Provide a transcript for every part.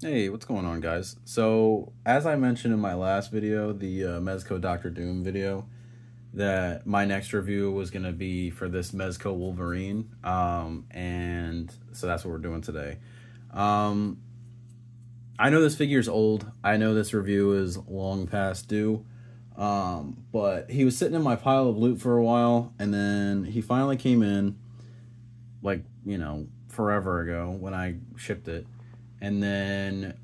Hey, what's going on, guys? So, as I mentioned in my last video, the Mezco Doctor Doom video, that my next review was going to be for this Mezco Wolverine, and so that's what we're doing today. Um, I know this figure's old. I know this review is long past due, but he was sitting in my pile of loot for a while, and then he finally came in, like, forever ago when I shipped it. And then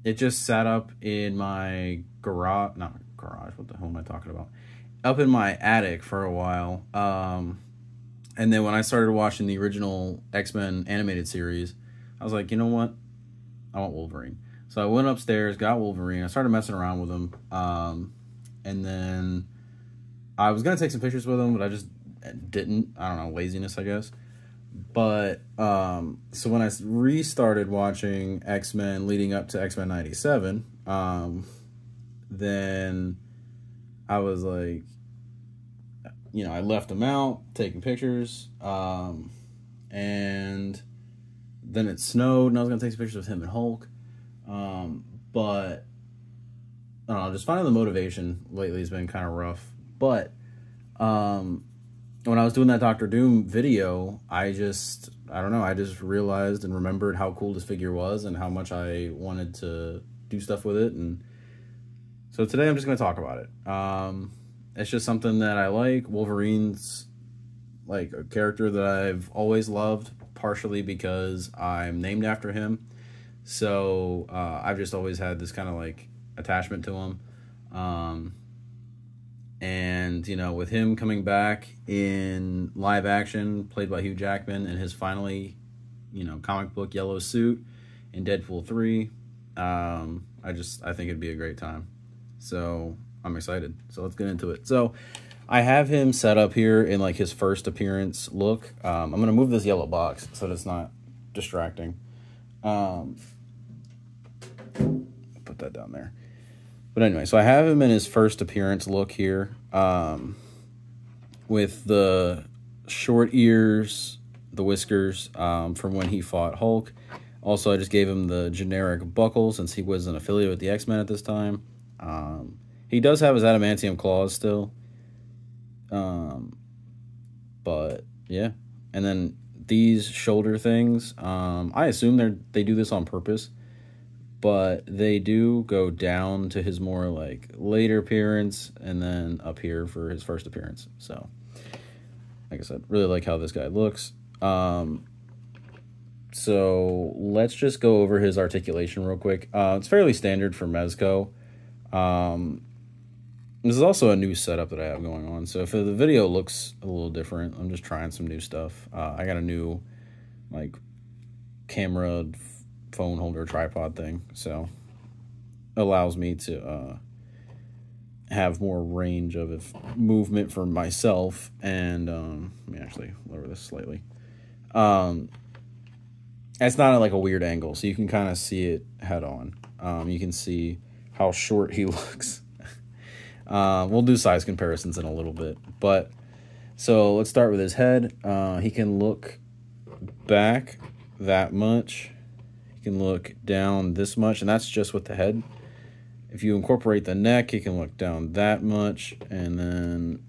it just sat up in my garage, not garage, what the hell am I talking about? Up in my attic for a while. And then when I started watching the original X-Men animated series, I was like, you know what? I want Wolverine. So I went upstairs, got Wolverine. I started messing around with him. And then I was going to take some pictures with him, but I just didn't. I don't know, laziness, I guess. But so when I restarted watching X-Men leading up to X-Men 97, then I was like, I left him out, taking pictures, and then it snowed, and I was going to take some pictures of him and Hulk. But I don't know, just finding the motivation lately has been kind of rough. But when I was doing that Doctor Doom video, I just realized and remembered how cool this figure was and how much I wanted to do stuff with it. And so today I'm just going to talk about it. It's just something that I like. Wolverine's like a character that I've always loved, partially because I'm named after him. So I've just always had this kind of like attachment to him. And, with him coming back in live action, played by Hugh Jackman, in his finally, comic book yellow suit in Deadpool 3, I think it'd be a great time. So I'm excited. So let's get into it. So I have him set up here in like his first appearance look. I'm going to move this yellow box so that it's not distracting. Put that down there. But anyway, so I have him in his first appearance look here, with the short ears, the whiskers, from when he fought Hulk. Also, I just gave him the generic buckle since he was an affiliate with the X-Men at this time. He does have his adamantium claws still. But yeah. And then these shoulder things, I assume they do this on purpose. But they do go down to his more like later appearance and then up here for his first appearance. So, like I said, really like how this guy looks. So let's just go over his articulation real quick. It's fairly standard for Mezco. This is also a new setup that I have going on. So if the video looks a little different, I'm just trying some new stuff. I got a new like camera phone holder tripod thing, so allows me to have more range of movement for myself. And let me actually lower this slightly. It's not at like a weird angle, so you can kind of see it head on. You can see how short he looks. We'll do size comparisons in a little bit, but so let's start with his head. He can look back that much. Can look down this much, and that's just with the head. If you incorporate the neck, he can look down that much, and then,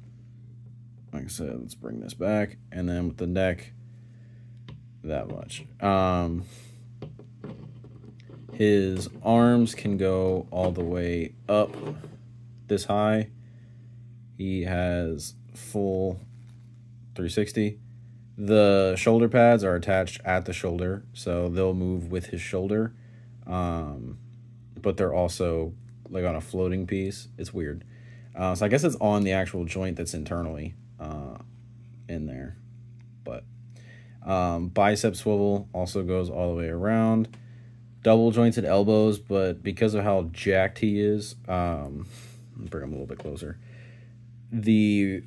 like I said, let's bring this back, and then with the neck, that much. His arms can go all the way up this high. He has full 360. The shoulder pads are attached at the shoulder, so they'll move with his shoulder. But they're also like on a floating piece. It's weird. So I guess it's on the actual joint that's internally in there. But bicep swivel also goes all the way around. Double jointed elbows, but because of how jacked he is, bring him a little bit closer. The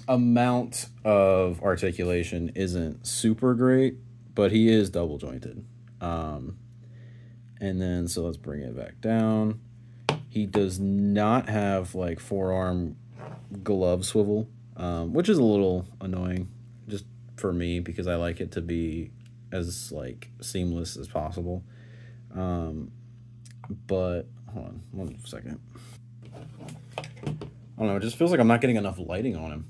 amount of articulation isn't super great, but he is double jointed. And then so let's bring it back down. He does not have like forearm glove swivel, which is a little annoying just for me because I like it to be as like seamless as possible. But hold on 1 second. I don't know, it just feels like I'm not getting enough lighting on him.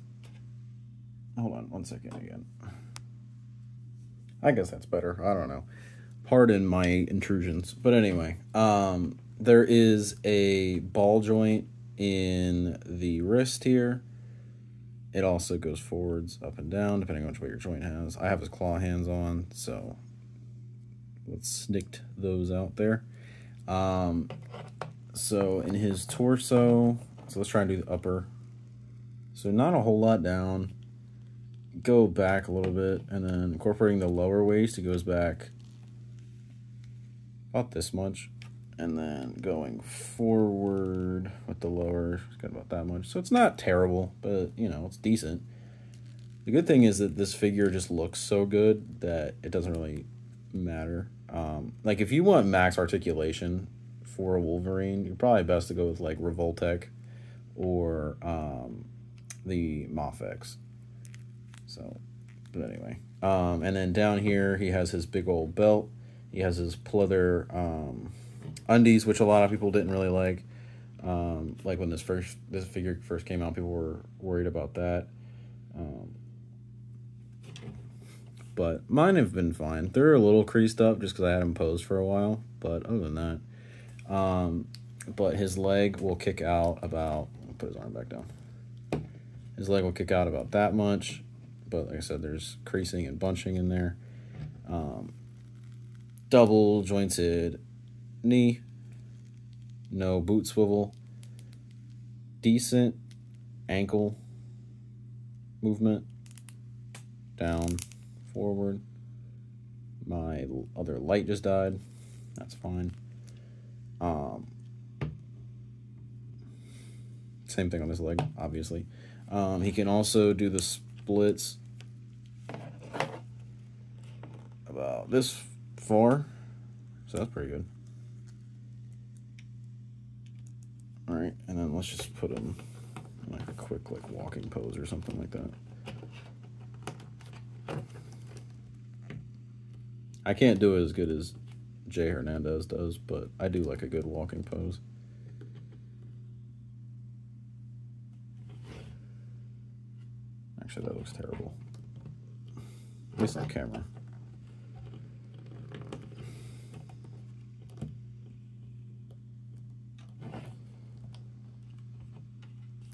Hold on 1 second again. I guess that's better. I don't know. Pardon my intrusions. But anyway, there is a ball joint in the wrist here. It also goes forwards, up and down, depending on which way your joint has. I have his claw hands on, so let's snicked those out there. So in his torso, so let's try and do the upper. So not a whole lot down. Go back a little bit, and then incorporating the lower waist, it goes back about this much, and then going forward with the lower, it's got about that much. So it's not terrible, but you know, it's decent. The good thing is that this figure just looks so good that it doesn't really matter. Like if you want max articulation for a Wolverine, you're probably best to go with like Revoltech or the Mafex. So, but anyway, and then down here he has his big old belt. He has his pleather undies, which a lot of people didn't really like. Like when this figure first came out, people were worried about that. But mine have been fine. They're a little creased up just because I had them posed for a while. But other than that, but his leg will kick out about. I'll put his arm back down. His leg will kick out about that much. But like I said, there's creasing and bunching in there. Double jointed knee. No boot swivel. Decent ankle movement. Down, forward. My other light just died. That's fine. Same thing on this leg, obviously. He can also do the splits about this far, so that's pretty good. All right, and then let's just put him in like a quick like walking pose or something like that. I can't do it as good as Jay Hernandez does, but I do like a good walking pose. Actually, that looks terrible. At least on camera.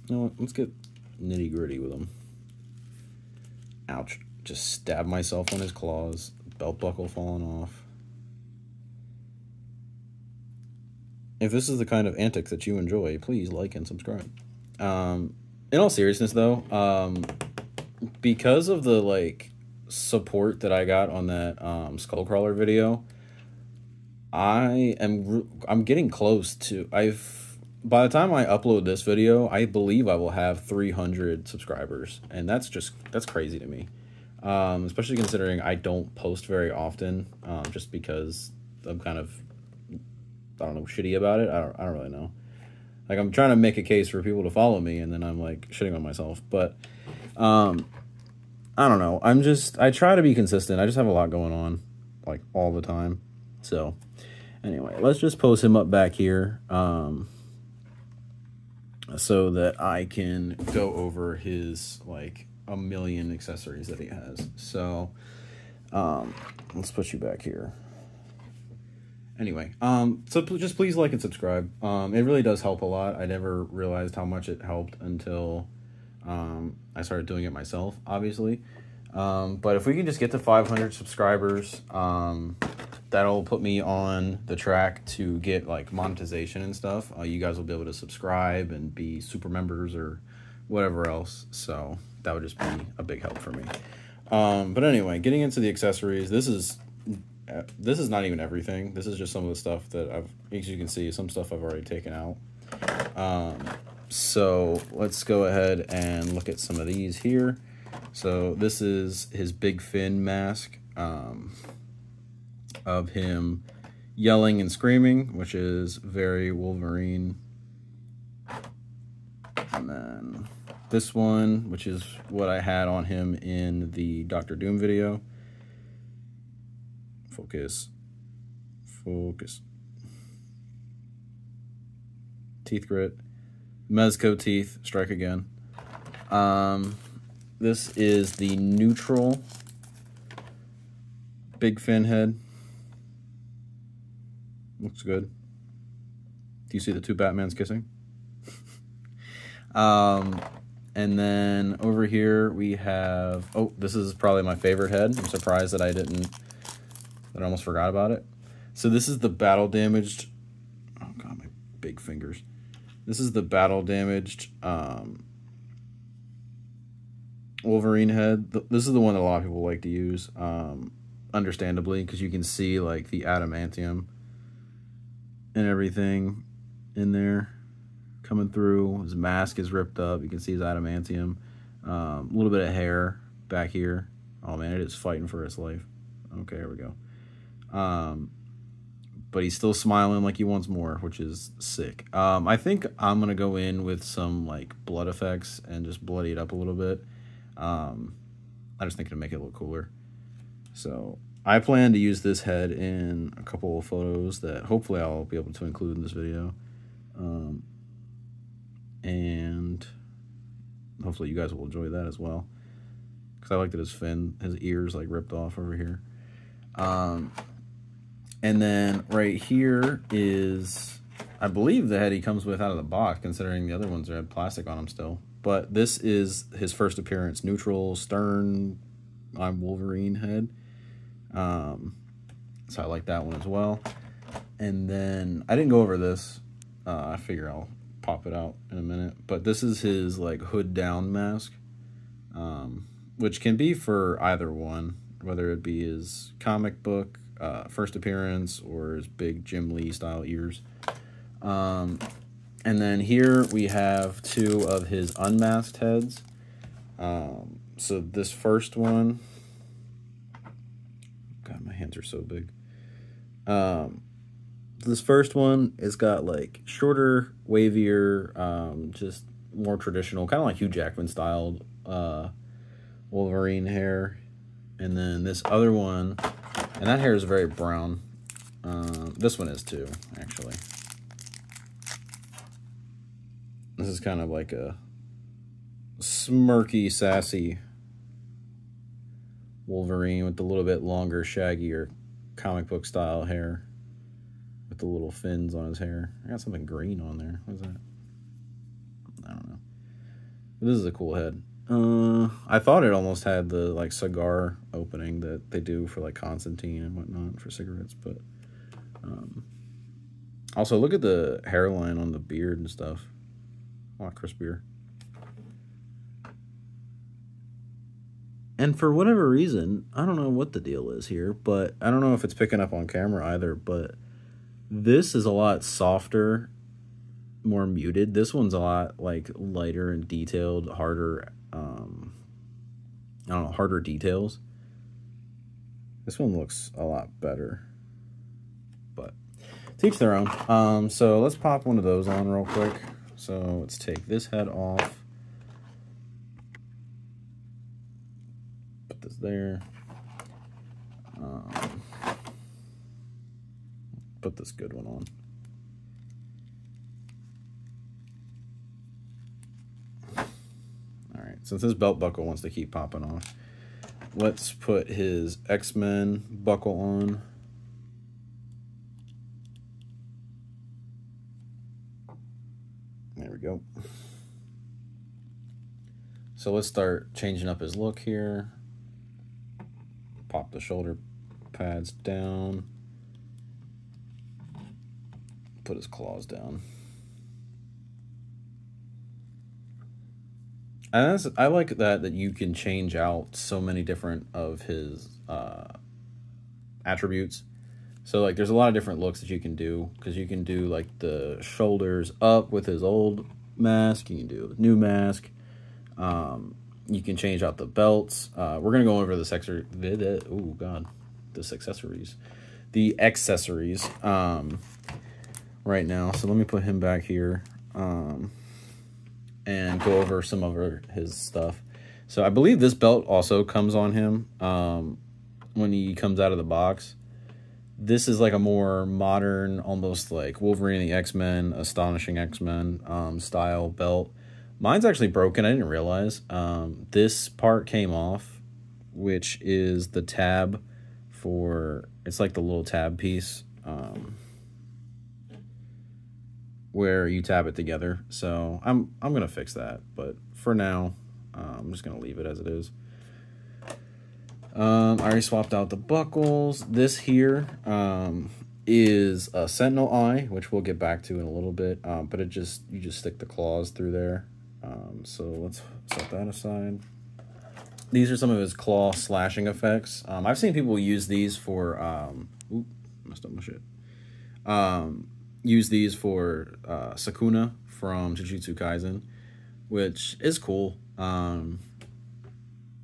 You know what? Let's get nitty gritty with him. Ouch. Just stab myself on his claws. Belt buckle falling off. If this is the kind of antics that you enjoy, please like and subscribe. In all seriousness, though, because of the like support that I got on that Skullcrawler video, I'm getting close to by the time I upload this video, I believe I will have 300 subscribers, and that's crazy to me. Especially considering I don't post very often, just because I'm kind of, I don't know, shitty about it. I don't really know. Like, I'm trying to make a case for people to follow me, and then I'm like shitting on myself. But I don't know. I try to be consistent. I just have a lot going on, like, all the time. So anyway, let's just post him up back here, so that I can go over his like a million accessories that he has. So let's put you back here. Anyway, so just please like and subscribe. It really does help a lot. I never realized how much it helped until I started doing it myself, obviously. But if we can just get to 500 subscribers, that'll put me on the track to get like monetization and stuff. You guys will be able to subscribe and be super members or whatever else. So that would just be a big help for me. But anyway, getting into the accessories, this is not even everything. This is just some of the stuff that as you can see, some stuff I've already taken out. So let's go ahead and look at some of these here. So this is his big fin mask, of him yelling and screaming, which is very Wolverine. And then this one, which is what I had on him in the Dr. Doom video. Focus. Focus. Teeth grit. Mezco teeth. Strike again. This is the neutral big fin head. Looks good. Do you see the two Batmans kissing? And then over here we have, oh, this is probably my favorite head. I'm surprised that I almost forgot about it. So this is the battle damaged, oh god, my big fingers. This is the battle damaged Wolverine head. This is the one that a lot of people like to use, understandably, because you can see like the adamantium and everything in there coming through. His mask is ripped up. You can see his adamantium. A little bit of hair back here. Oh man, it is fighting for its life. Okay, here we go. But he's still smiling like he wants more, which is sick. I think I'm gonna go in with some like blood effects and just bloody it up a little bit. I just think it'll make it look cooler. So I plan to use this head in a couple of photos that hopefully I'll be able to include in this video. And hopefully you guys will enjoy that as well, because I like that his ears like ripped off over here. And then right here is, I believe, the head he comes with out of the box, considering the other ones had plastic on them still. But this is his first appearance, neutral stern I'm Wolverine head. So I like that one as well. And then I didn't go over this. I figure I'll pop it out in a minute. But this is his like hood down mask, which can be for either one, whether it be his comic book first appearance or his big Jim Lee style ears. And then here we have two of his unmasked heads. So this first one, God, my hands are so big. This first one is got like shorter, wavier, just more traditional, kind of like Hugh Jackman styled Wolverine hair. And then this other one, and that hair is very brown. This one is too, actually. This is kind of like a smirky, sassy Wolverine with a little bit longer, shaggier comic book style hair with the little fins on his hair. I got something green on there. What is that? I don't know. But this is a cool head. I thought it almost had the like cigar opening that they do for like Constantine and whatnot for cigarettes, but also look at the hairline on the beard and stuff. A lot crispier. And for whatever reason, I don't know what the deal is here, but I don't know if it's picking up on camera either, but this is a lot softer, more muted. This one's a lot like lighter and detailed, harder, I don't know, harder details. This one looks a lot better, but to each their own. So let's pop one of those on real quick. So let's take this head off. Put this there. Put this good one on. All right, since his belt buckle wants to keep popping off, let's put his X-Men buckle on. There we go. So let's start changing up his look here. Pop the shoulder pads down. Put his claws down. And I like that you can change out so many different of his attributes. So like there's a lot of different looks that you can do, because you can do like the shoulders up with his old mask, you can do a new mask. You can change out the belts. We're gonna go over this accessories. The accessories right now. So let me put him back here. And go over some of his stuff. So I believe this belt also comes on him when he comes out of the box. This is like a more modern, almost like Wolverine and the X-Men, Astonishing X-Men style belt. Mine's actually broken. I didn't realize. This part came off, which is the tab for, it's like the little tab piece where you tab it together. So I'm gonna fix that, but for now, I'm just gonna leave it as it is. I already swapped out the buckles. This here is a Sentinel eye, which we'll get back to in a little bit. But you just stick the claws through there. So let's set that aside. These are some of his claw slashing effects. I've seen people use these for oop, messed up my shit. Use these for Sukuna from Jujutsu Kaisen, which is cool. I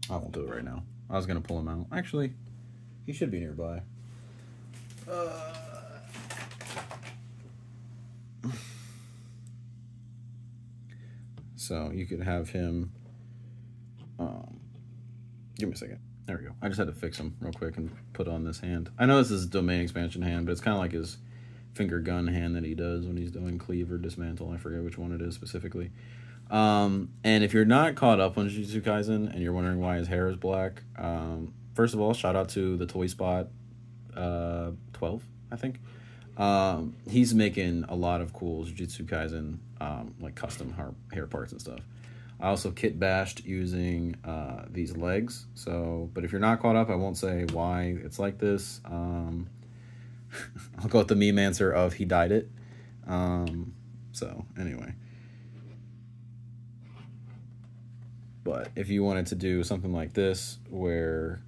won't do it right now. I was going to pull him out. Actually, he should be nearby. So you could have him... give me a second. There we go. I just had to fix him real quick and put on this hand. I know this is domain expansion hand, but it's kind of like his finger gun hand that he does when he's doing cleave or dismantle. I forget which one it is specifically. And if you're not caught up on Jujutsu Kaisen and you're wondering why his hair is black, first of all, shout out to the Toy Spot 12, I think. He's making a lot of cool Jujutsu Kaisen like custom hair parts and stuff. I also kit bashed using these legs. So, but if you're not caught up, I won't say why it's like this. I'll go with the meme answer of he dyed it. So anyway. But if you wanted to do something like this, where,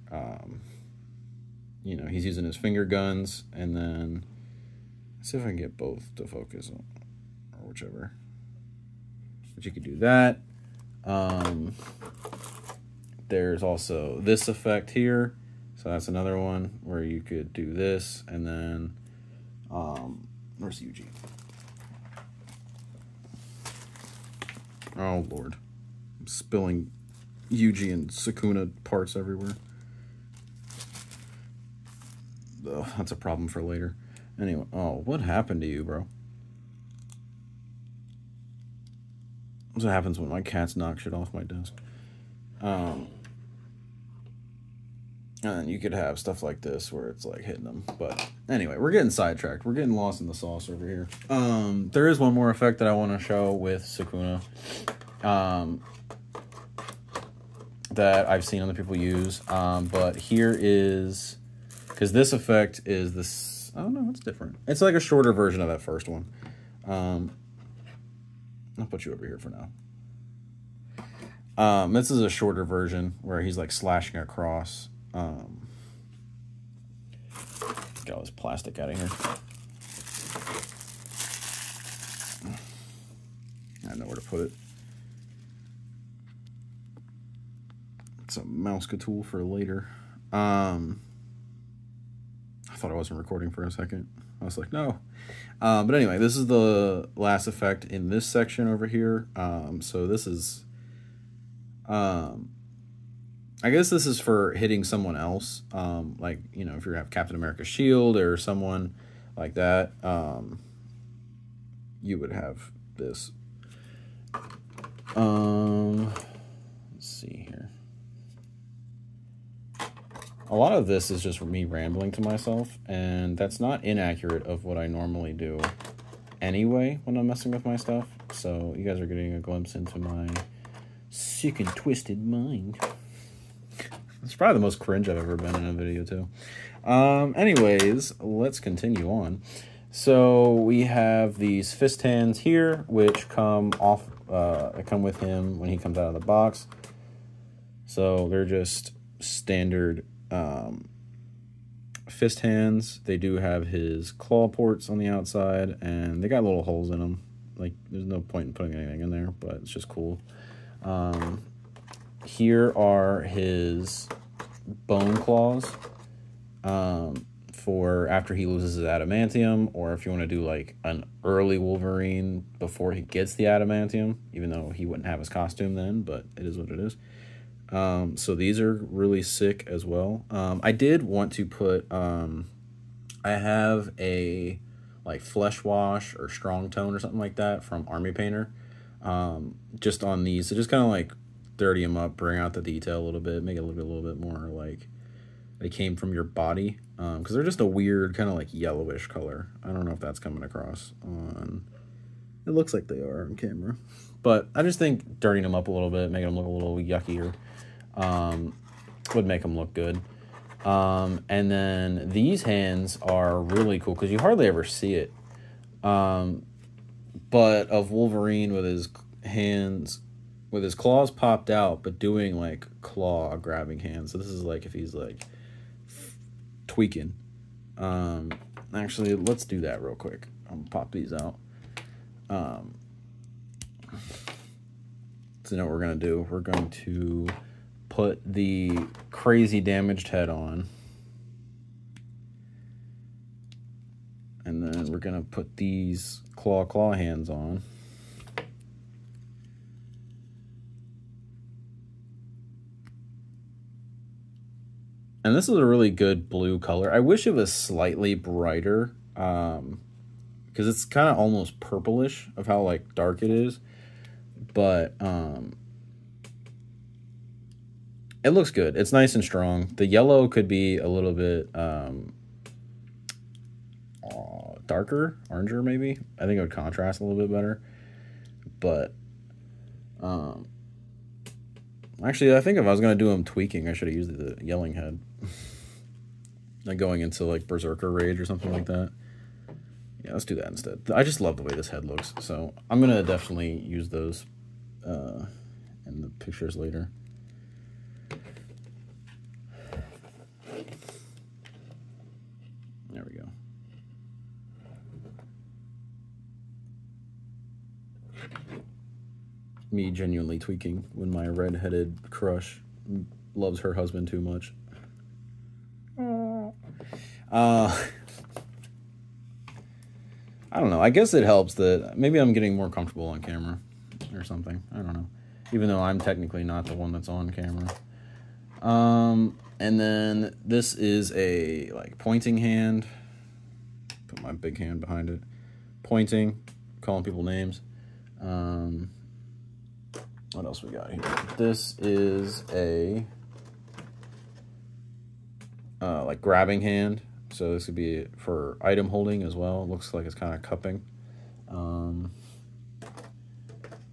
you know, he's using his finger guns, and then, let's see if I can get both to focus, or whichever. But you could do that. There's also this effect here. So that's another one where you could do this, and then, where's Yuji? Oh, Lord. Spilling Yuji and Sukuna parts everywhere. Ugh, that's a problem for later. Anyway, oh, what happened to you, bro? That's what happens when my cats knock shit off my desk. And then you could have stuff like this where it's like hitting them. But anyway, we're getting sidetracked. We're getting lost in the sauce over here. There is one more effect that I want to show with Sukuna. That I've seen other people use, but here is, because this effect is this, I don't know, it's different. It's like a shorter version of that first one. I'll put you over here for now. This is a shorter version where he's like slashing across. Get all this plastic out of here. I know where to put it. It's a Mezco tool for later. I thought I wasn't recording for a second. I was like, no. But anyway, this is the last effect in this section over here. So this is, I guess this is for hitting someone else. Like, you know, if you have Captain America's shield or someone like that, you would have this. Let's see here. A lot of this is just me rambling to myself, and that's not inaccurate of what I normally do anyway when I'm messing with my stuff. So you guys are getting a glimpse into my sick and twisted mind. It's probably the most cringe I've ever been in a video too. Anyways, let's continue on. So we have these fist hands here, which come off, come with him when he comes out of the box. So they're just standard fist hands. They do have his claw ports on the outside, and they got little holes in them. Like, there's no point in putting anything in there, but it's just cool. Here are his bone claws for after he loses his adamantium, or if you want to do like an early Wolverine before he gets the adamantium, even though he wouldn't have his costume then, but it is what it is. So these are really sick as well. I did want to put I have a like flesh wash or strong tone or something like that from Army Painter, just on these. So just kind of like dirty them up, bring out the detail a little bit, make it look a little bit more like they came from your body, because they're just a weird kind of like yellowish color. I don't know if that's coming across on, it looks like they are on camera, but I just think dirtying them up a little bit, making them look a little yuckier, would make them look good. And then these hands are really cool because you hardly ever see it, but of Wolverine with his hands, with his claws popped out, but doing like claw grabbing hands. So this is like if he's like tweaking. Actually, let's do that real quick. I'm gonna pop these out. So you know what we're gonna do? We're going to put the crazy damaged head on, and then we're gonna put these claw hands on. And this is a really good blue color. I wish it was slightly brighter, because it's kind of almost purplish of how like dark it is. But it looks good. It's nice and strong. The yellow could be a little bit darker, oranger maybe. I think it would contrast a little bit better. But actually, I think if I was going to do them tweaking, I should have used the yelling head. Like going into like Berserker Rage or something like that. Yeah, let's do that instead. I just love the way this head looks. So I'm going to definitely use those in the pictures later. There we go. Me genuinely tweaking when my red-headed crush loves her husband too much. I don't know. I guess it helps that maybe I'm getting more comfortable on camera or something. I don't know. Even though I'm technically not the one that's on camera. And then this is a like pointing hand. Put my big hand behind it. Pointing, calling people names. What else we got here? This is a like grabbing hand. So this could be for item holding as well. It looks like it's kind of cupping. And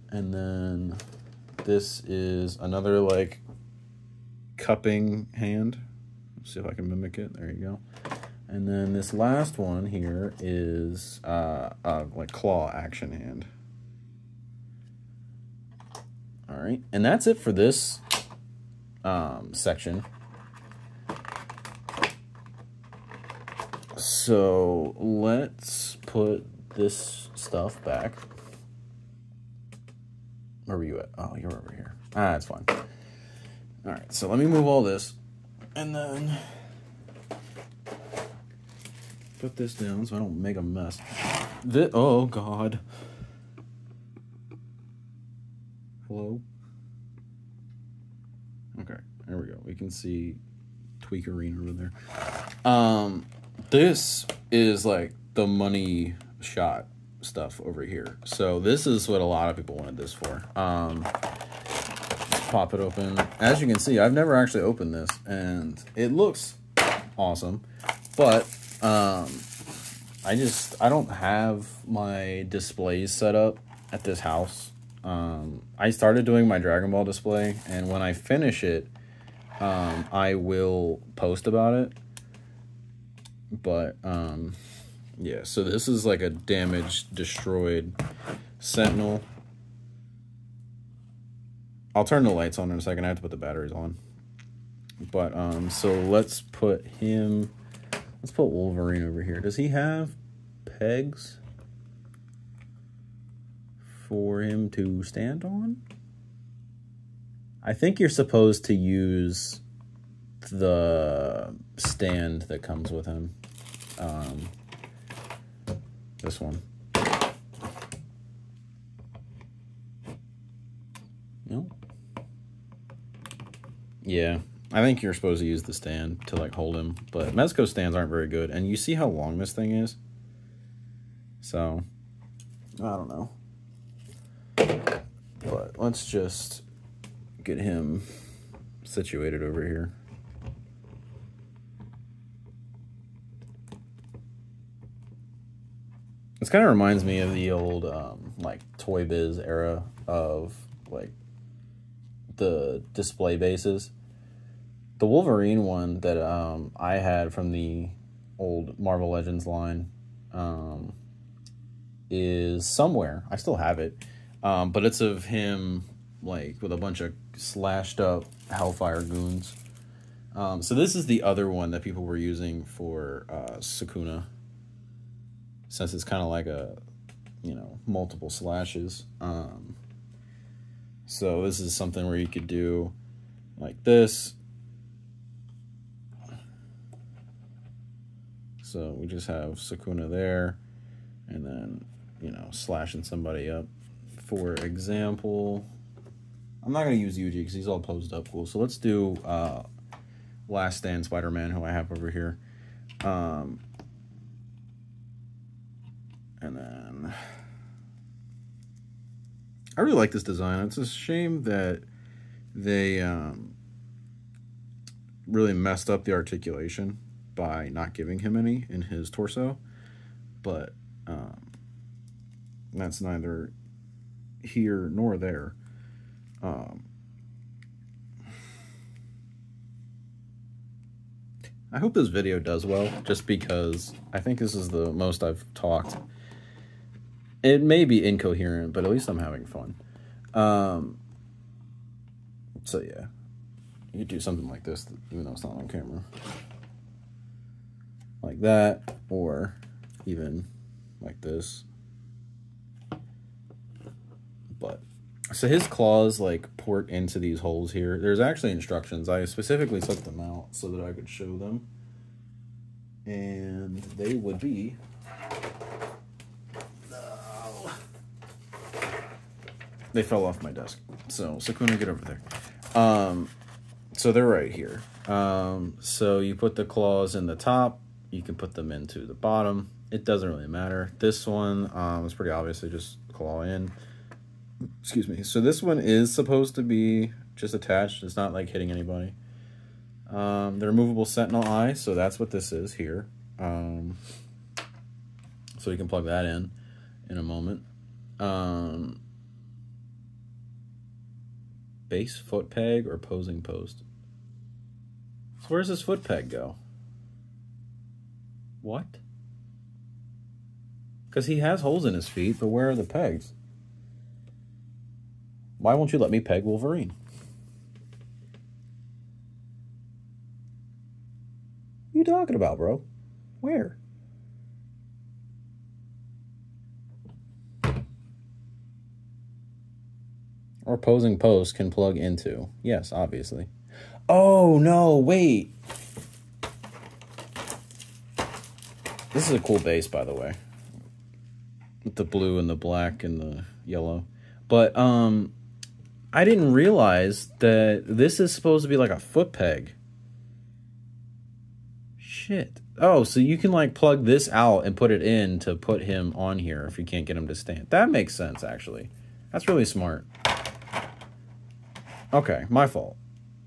then this is another like cupping hand. Let's see if I can mimic it. There you go. And then this last one here is like claw action hand. All right, and that's it for this section. So let's put this stuff back. Where were you at? Oh, you're over here. Ah, it's fine. All right, so let me move all this, and then put this down so I don't make a mess. Oh, God. Hello? Okay, there we go. We can see Tweakerine over there. This is like the money shot stuff over here. So this is what a lot of people wanted this for. Pop it open. As you can see, I've never actually opened this, and it looks awesome. But I don't have my displays set up at this house. I started doing my Dragon Ball display, and when I finish it, I will post about it. But yeah, so this is like a damaged, destroyed Sentinel. I'll turn the lights on in a second. I have to put the batteries on. But so let's put Wolverine over here. Does he have pegs for him to stand on? I think you're supposed to use the stand that comes with him. This one. No? Yeah, I think you're supposed to use the stand to like hold him, but Mezco stands aren't very good. And you see how long this thing is? So, I don't know. But let's just get him situated over here. This kind of reminds me of the old like Toy Biz era of like the display bases. The Wolverine one that I had from the old Marvel Legends line is somewhere. I still have it, but it's of him like with a bunch of slashed up Hellfire goons. So this is the other one that people were using for Sukuna, since it's kind of like a, you know, multiple slashes. So this is something where you could do like this. So we just have Sukuna there, and then, you know, slashing somebody up. For example, I'm not going to use Yuji because he's all posed up cool. So let's do Last Stand Spider-Man, who I have over here. And then I really like this design. It's a shame that they really messed up the articulation by not giving him any in his torso, but that's neither here nor there. I hope this video does well, just because I think this is the most I've talked. It may be incoherent, but at least I'm having fun. So yeah, you could do something like this, even though it's not on camera. Like that, or even like this. But so his claws like port into these holes here. There's actually instructions. I specifically took them out so that I could show them, and they would be, no, they fell off my desk. So Sukuna, get over there. So they're right here. So you put the claws in the top. You can put them into the bottom. It doesn't really matter. This one is pretty obviously just claw in. Excuse me. So this one is supposed to be just attached. It's not like hitting anybody. The removable sentinel eye. So that's what this is here. So you can plug that in a moment. Base foot peg or posing post. So where's this foot peg go? What? Because he has holes in his feet, but where are the pegs? Why won't you let me peg Wolverine? What are you talking about, bro? Where? Or posing post can plug into. Yes, obviously. Oh, no, wait. This is a cool base, by the way. With the blue and the black and the yellow. But, I didn't realize that this is supposed to be like a foot peg. Shit. Oh, so you can like plug this out and put it in to put him on here if you can't get him to stand. That makes sense, actually. That's really smart. Okay, my fault.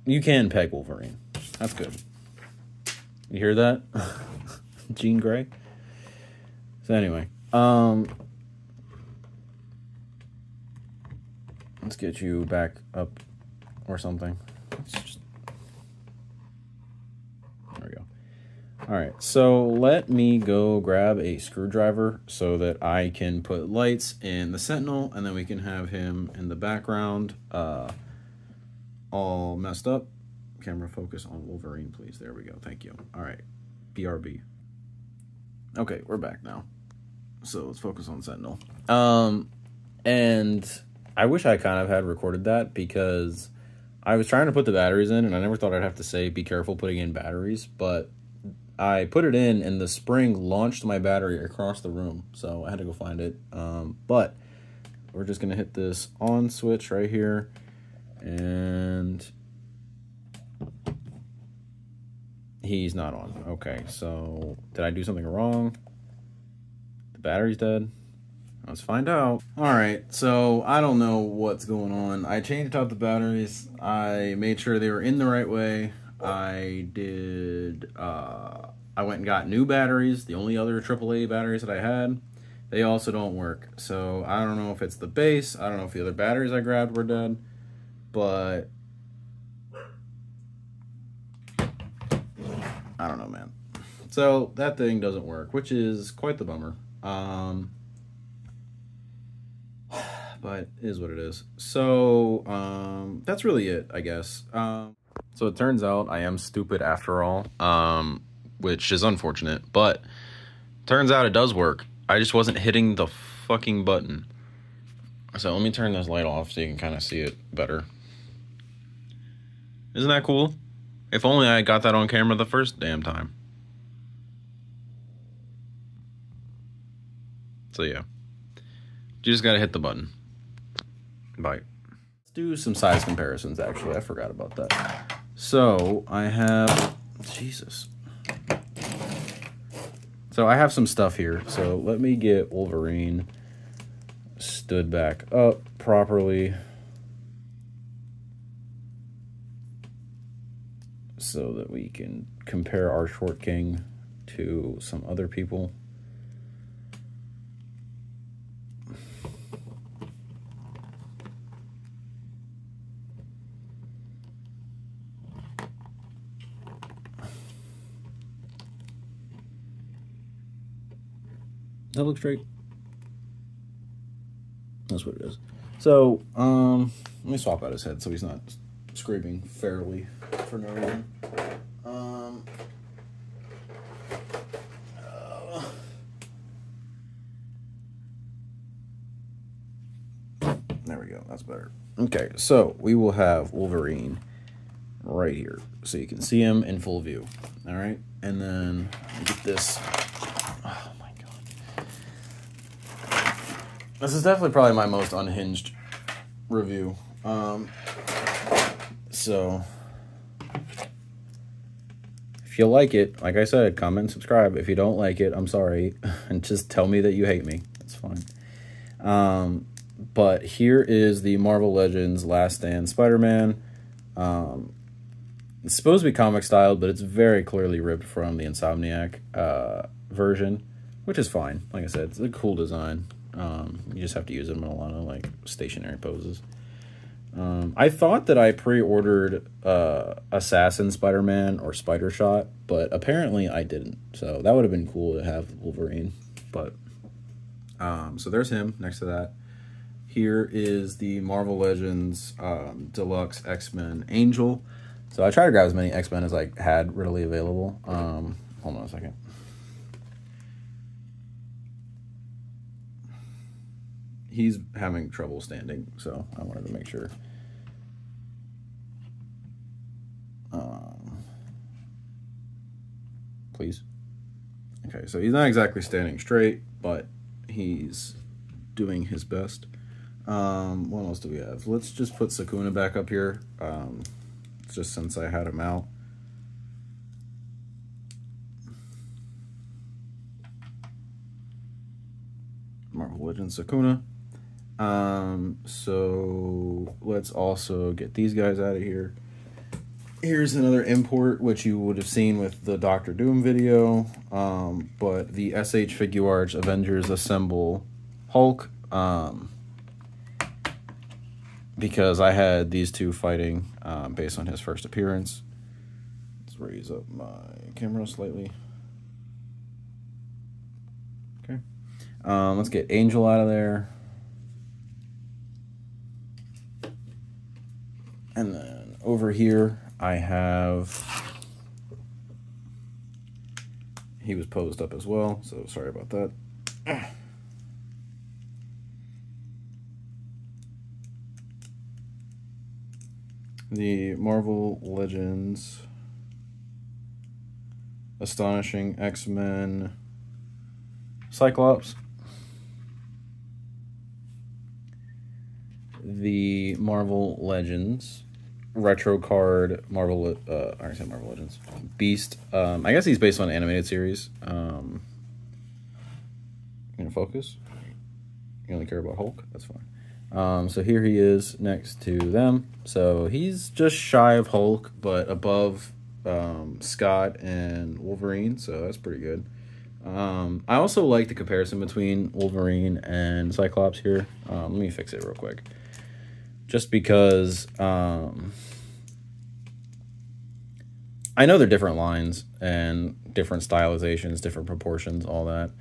You can peg Wolverine. That's good. You hear that? Jean Grey? So anyway, let's get you back up or something. There we go. All right, so let me go grab a screwdriver so that I can put lights in the Sentinel, and then we can have him in the background, all messed up. Camera focus on Wolverine, please. There we go. Thank you. All right, BRB. Okay, we're back now. So let's focus on Sentinel. And I wish I kind of had recorded that, because I was trying to put the batteries in, and I never thought I'd have to say, be careful putting in batteries, but I put it in, and the spring launched my battery across the room, so I had to go find it. But we're just going to hit this on switch right here, and He's not on. Okay, so did I do something wrong? The battery's dead. Let's find out. Alright, so I don't know what's going on. I changed out the batteries. I made sure they were in the right way. I went and got new batteries. The only other AAA batteries that I had, they also don't work. So I don't know if it's the base. I don't know if the other batteries I grabbed were dead. But I don't know, man. So that thing doesn't work, which is quite the bummer. But it is what it is. So that's really it, I guess. So it turns out I am stupid after all, which is unfortunate, but turns out it does work. I just wasn't hitting the fucking button. So let me turn this light off so you can kind of see it better. Isn't that cool? If only I got that on camera the first damn time. So yeah, you just gotta hit the button. Bye. Let's do some size comparisons, actually. I forgot about that. So I have, Jesus. So I have some stuff here. So let me get Wolverine stood back up properly, so that we can compare our short king to some other people. That looks straight. That's what it is. So, let me swap out his head so he's not screaming fairly for no reason. There we go. That's better. Okay, so we will have Wolverine right here, so you can see him in full view. All right, and then get this. Oh my god, this is definitely probably my most unhinged review. So if you like it, like I said, comment and subscribe. If you don't like it, I'm sorry, and just tell me that you hate me. That's fine. But here is the Marvel Legends Last Stand Spider-Man. It's supposed to be comic styled, but it's very clearly ripped from the Insomniac version, which is fine. Like I said, it's a cool design. You just have to use it in a lot of like stationary poses. I thought that I pre-ordered Assassin Spider-Man or Spider-Shot, but apparently I didn't. So that would have been cool to have Wolverine. But so there's him next to that. Here is the Marvel Legends Deluxe X-Men Angel. So I tried to grab as many X-Men as I had readily available. Hold on a second. He's having trouble standing, so I wanted to make sure. Please. Okay, so he's not exactly standing straight, but he's doing his best. What else do we have? Let's just put Sakuna back up here, just since I had him out. Marvel Legends Sakuna. So let's also get these guys out of here. Here's another import, which you would have seen with the Doctor Doom video, but the SH Figuarts Avengers Assemble Hulk, because I had these two fighting based on his first appearance. Let's raise up my camera slightly. Okay. Let's get Angel out of there. And then over here, I have... He was posed up as well, so sorry about that. The Marvel Legends Astonishing X-Men Cyclops. The Marvel Legends retro card Marvel. I said Marvel Legends Beast. I guess he's based on an animated series. Gonna focus. You only care about Hulk. That's fine. So here he is next to them. So he's just shy of Hulk, but above Scott and Wolverine. So that's pretty good. I also like the comparison between Wolverine and Cyclops here. Let me fix it real quick. Just because I know they're different lines and different stylizations, different proportions, all that.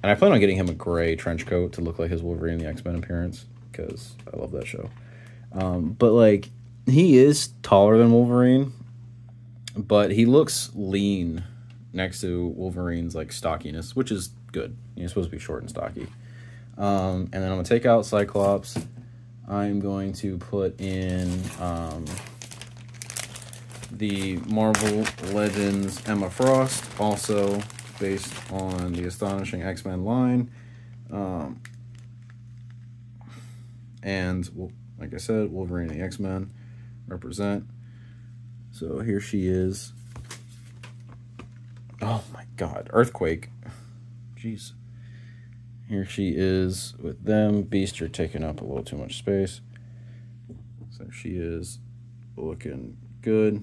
And I plan on getting him a gray trench coat to look like his Wolverine in the X-Men appearance, because I love that show. But, like, he is taller than Wolverine, but he looks lean next to Wolverine's, like, stockiness, which is good. He's supposed to be short and stocky. And then I'm going to take out Cyclops. I'm going to put in the Marvel Legends Emma Frost, also based on the Astonishing X-Men line. And, like I said, Wolverine and the X-Men represent. So here she is. Oh my god, Earthquake. Jeez. Here she is with them. Beast, you're taking up a little too much space. So she is looking good.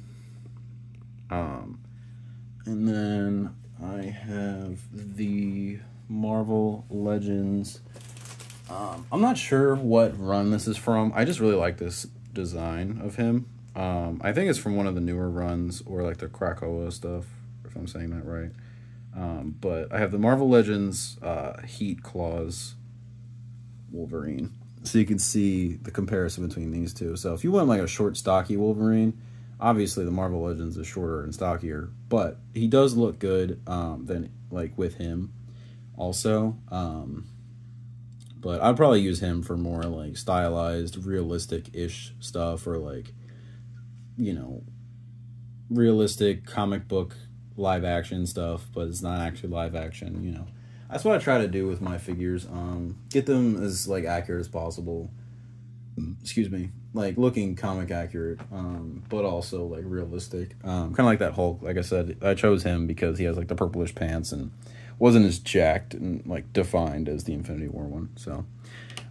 And then I have the Marvel Legends. I'm not sure what run this is from. I just really like this design of him. I think it's from one of the newer runs, or like the Krakoa stuff, if I'm saying that right. But I have the Marvel Legends Heat Claws Wolverine. So you can see the comparison between these two. So if you want like a short, stocky Wolverine, obviously the Marvel Legends is shorter and stockier, but he does look good than like with him also. But I'd probably use him for more like stylized, realistic-ish stuff, or like, you know, realistic comic book live action stuff, but it's not actually live action, you know. That's what I try to do with my figures. Get them as like accurate as possible. Excuse me. Like looking comic accurate, but also like realistic. Kind of like that Hulk. Like I said, I chose him because he has like the purplish pants and wasn't as jacked and like defined as the Infinity War one. So,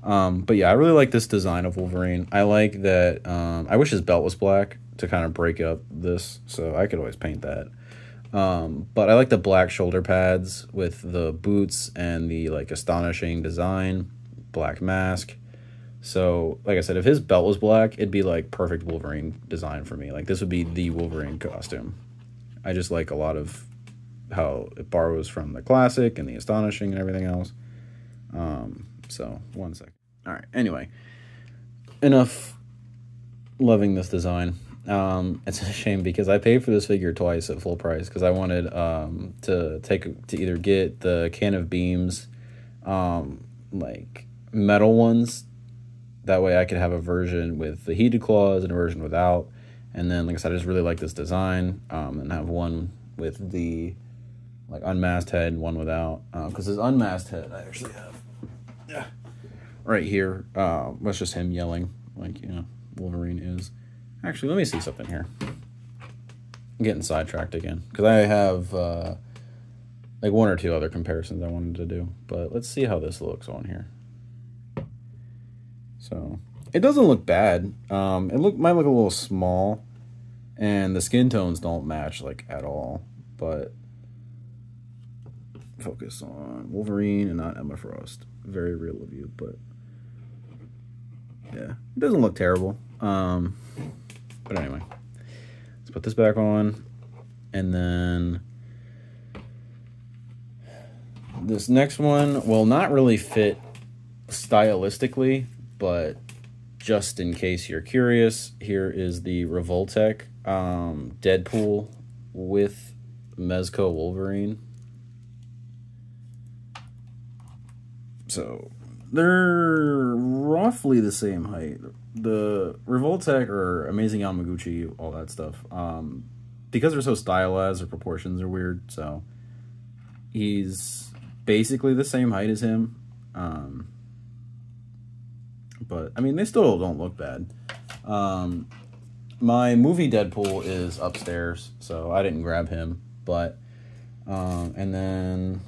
but yeah, I really like this design of Wolverine. I like that. I wish his belt was black to kind of break up this, so I could always paint that. But I like the black shoulder pads with the boots and the like astonishing design, black mask. So, like I said, if his belt was black, it'd be like perfect Wolverine design for me. Like this would be the Wolverine costume. I just like a lot of how it borrows from the classic and the astonishing and everything else. So one second. All right. Anyway, enough loving this design. It's a shame because I paid for this figure twice at full price because I wanted to either get the can of beams, like metal ones. That way I could have a version with the heated claws and a version without. And then, like I said, I just really like this design. And have one with the like unmasked head and one without. Because his unmasked head I actually have right here. That's just him yelling like, you know, Wolverine is. Actually, let me see something here. I'm getting sidetracked again. Because I have like one or two other comparisons I wanted to do. But let's see how this looks on here. So, it doesn't look bad. It might look a little small. And the skin tones don't match, like, at all. But, focus on Wolverine and not Emma Frost. Very real of you, but, yeah. It doesn't look terrible. But anyway. Let's put this back on. And then this next one will not really fit stylistically, but just in case you're curious, here is the Revoltech Deadpool with Mezco Wolverine. So they're roughly the same height. The Revoltech or Amazing Yamaguchi, all that stuff, because they're so stylized, their proportions are weird. So he's basically the same height as him. But, I mean, they still don't look bad. My movie Deadpool is upstairs, so I didn't grab him. But, and then,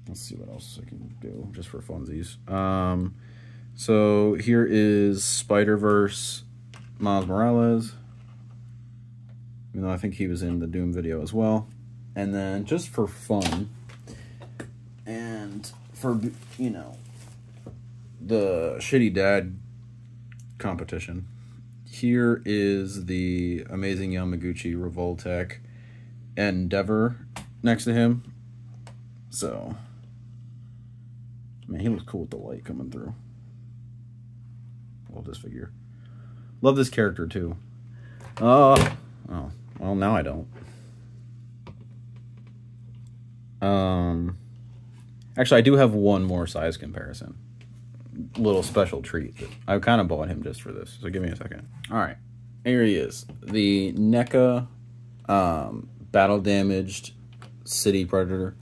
let's see what else I can do just for funsies. So here is Spider-Verse Miles Morales. Even though I think he was in the Doom video as well. And then just for fun, and for, you know, the Shitty Dad competition, here is the Amazing Yamaguchi Revoltech Endeavor next to him. So, man, he looks cool with the light coming through. Love this figure. Love this character, too. Oh, well, now I don't. Actually, I do have one more size comparison. Little special treat. I kind of bought him just for this, so give me a second. All right, here he is. The NECA battle damaged city predator,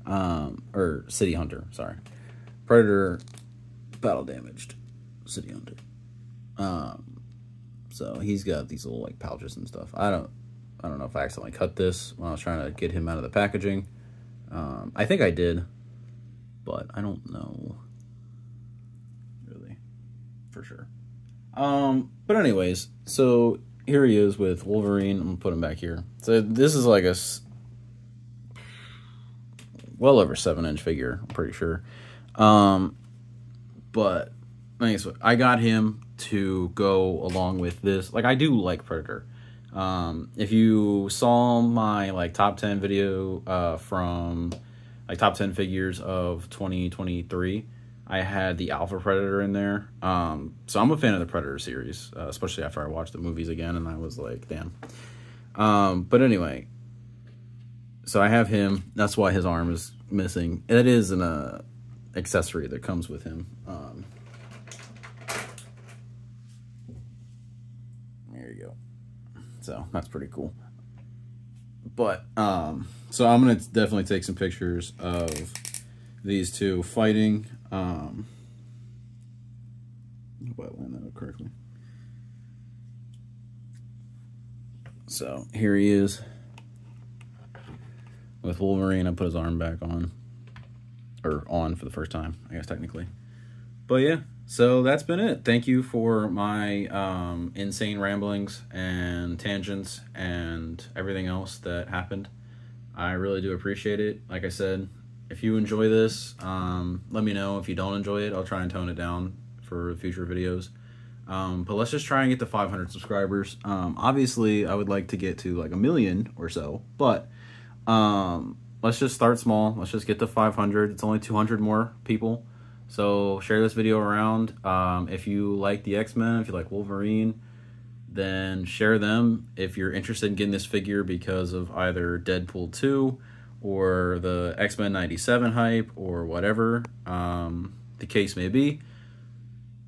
or city hunter. Sorry, predator battle damaged city hunter. So he's got these little like pouches and stuff. I don't know if I accidentally cut this when I was trying to get him out of the packaging. I think I did, but I don't know really for sure. But anyways, so here he is with Wolverine. I'm gonna put him back here. So this is like a well over 7-inch figure, I'm pretty sure. But anyways, I got him to go along with this. Like, I do like Predator. If you saw my like top 10 video from like top 10 figures of 2023, I had the Alpha Predator in there. So I'm a fan of the Predator series, especially after I watched the movies again and I was like, damn. But anyway, so I have him. That's why his arm is missing. It is an accessory that comes with him. There you go. So that's pretty cool. But so I'm gonna definitely take some pictures of these two fighting. Hope I line that up correctly. So here he is with Wolverine. I put his arm back on, or on for the first time, I guess technically. But yeah, so that's been it. Thank you for my insane ramblings and tangents and everything else that happened. I really do appreciate it. Like I said, if you enjoy this, let me know. If you don't enjoy it, I'll try and tone it down for future videos. But let's just try and get to 500 subscribers. Obviously, I would like to get to like 1 million or so, but let's just start small. Let's just get to 500. It's only 200 more people. So share this video around. If you like the X-Men, if you like Wolverine, then share them. If you're interested in getting this figure because of either Deadpool 2 or the X-Men 97 hype or whatever the case may be,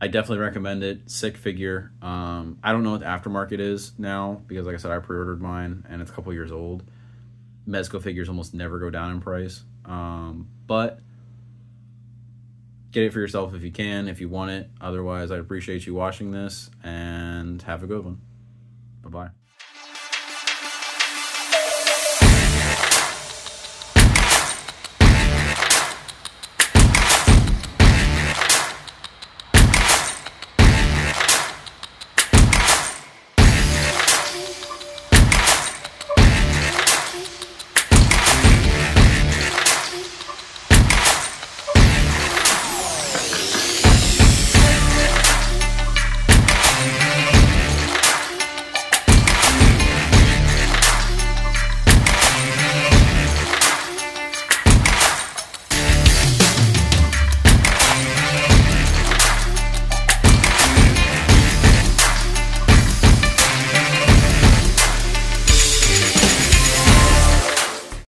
I definitely recommend it. Sick figure. I don't know what the aftermarket is now because, like I said, I pre-ordered mine and it's a couple years old. Mezco figures almost never go down in price. But get it for yourself if you can, if you want it. Otherwise, I'd appreciate you watching this, and have a good one. Bye-bye.